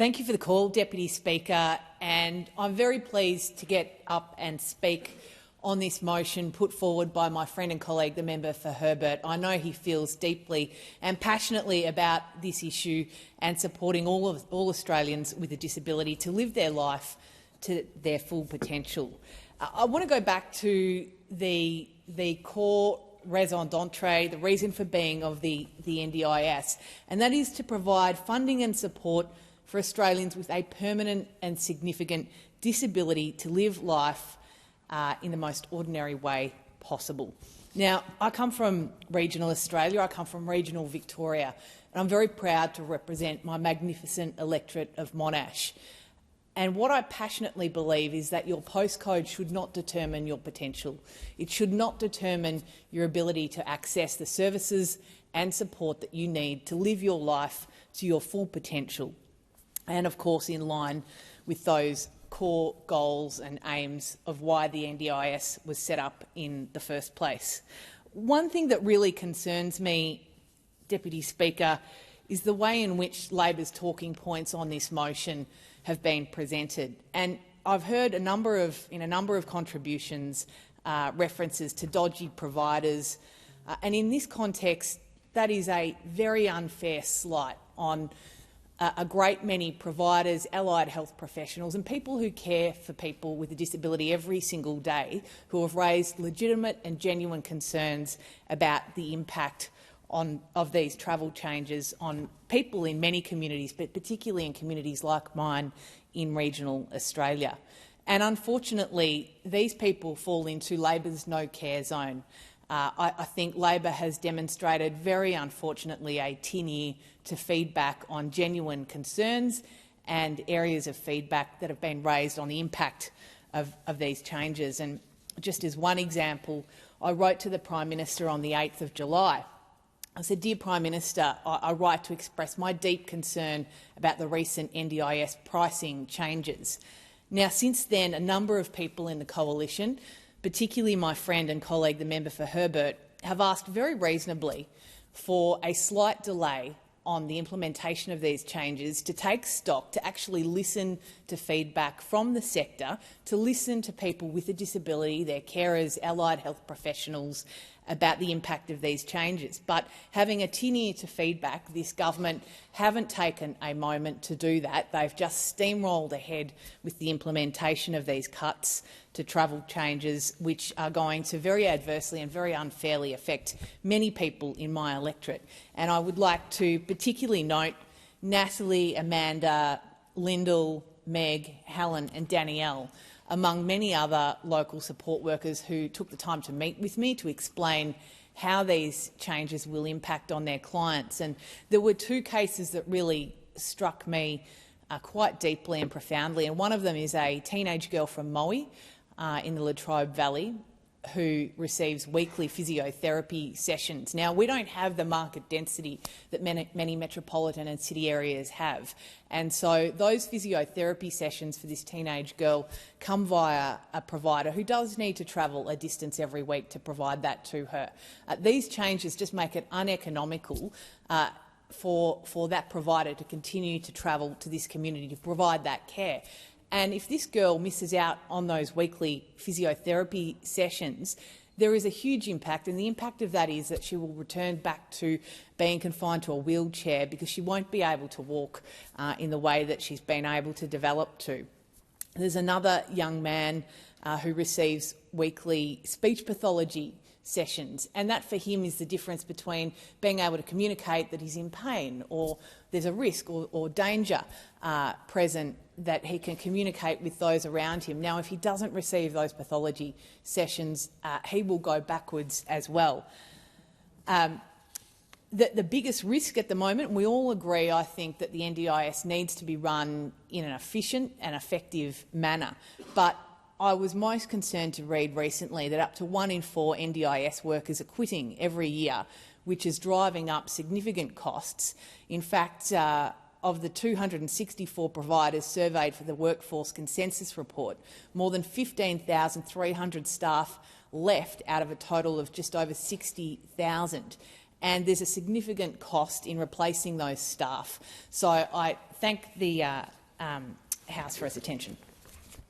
Thank you for the call, Deputy Speaker, and I'm very pleased to get up and speak on this motion put forward by my friend and colleague, the member for Herbert. I know he feels deeply and passionately about this issue and supporting all Australians with a disability to live their life to their full potential. I want to go back to the core raison d'etre, the reason for being of the NDIS, and that is to provide funding and support for Australians with a permanent and significant disability to live life in the most ordinary way possible. Now, I come from regional Australia, I come from regional Victoria, and I'm very proud to represent my magnificent electorate of Monash. And what I passionately believe is that your postcode should not determine your potential. It should not determine your ability to access the services and support that you need to live your life to your full potential, and of course in line with those core goals and aims of why the NDIS was set up in the first place. One thing that really concerns me, Deputy Speaker, is the way in which Labor's talking points on this motion have been presented. And I've heard in a number of contributions references to dodgy providers, and in this context that is a very unfair slight on a great many providers, allied health professionals and people who care for people with a disability every single day, who have raised legitimate and genuine concerns about the impact of these travel changes on people in many communities, but particularly in communities like mine in regional Australia. And unfortunately, these people fall into Labor's no-care zone. I think Labor has demonstrated, very unfortunately, a tin ear to feedback on genuine concerns and areas of feedback that have been raised on the impact of these changes. And just as one example, I wrote to the Prime Minister on the 8th of July. I said, "Dear Prime Minister, I write to express my deep concern about the recent NDIS pricing changes." Now, since then, a number of people in the coalition, particularly my friend and colleague, the member for Herbert, have asked very reasonably for a slight delay on the implementation of these changes, to take stock, to actually listen to feedback from the sector, to listen to people with a disability, their carers, allied health professionals, about the impact of these changes. But having a tin ear to feedback, this government haven't taken a moment to do that. They've just steamrolled ahead with the implementation of these cuts to travel changes, which are going to very adversely and very unfairly affect many people in my electorate. And I would like to particularly note Natalie, Amanda, Lyndall, Meg, Helen and Danielle, among many other local support workers who took the time to meet with me to explain how these changes will impact on their clients. And there were two cases that really struck me quite deeply and profoundly, and one of them is a teenage girl from Moe in the Latrobe Valley who receives weekly physiotherapy sessions. Now, we don't have the market density that many metropolitan and city areas have, and so those physiotherapy sessions for this teenage girl come via a provider who does need to travel a distance every week to provide that to her. These changes just make it uneconomical for that provider to continue to travel to this community to provide that care. And if this girl misses out on those weekly physiotherapy sessions, there is a huge impact, and the impact of that is that she will return back to being confined to a wheelchair because she won't be able to walk in the way that she's been able to develop to. There's another young man who receives weekly speech pathology sessions, and that for him is the difference between being able to communicate that he's in pain or there's a risk or danger present, that he can communicate with those around him. Now, if he doesn't receive those pathology sessions, he will go backwards as well. The biggest risk at the moment, we all agree, I think, that the NDIS needs to be run in an efficient and effective manner. But I was most concerned to read recently that up to 1 in 4 NDIS workers are quitting every year, which is driving up significant costs. In fact, of the 264 providers surveyed for the Workforce Consensus Report, more than 15,300 staff left out of a total of just over 60,000. and there's a significant cost in replacing those staff. So I thank the House for its attention.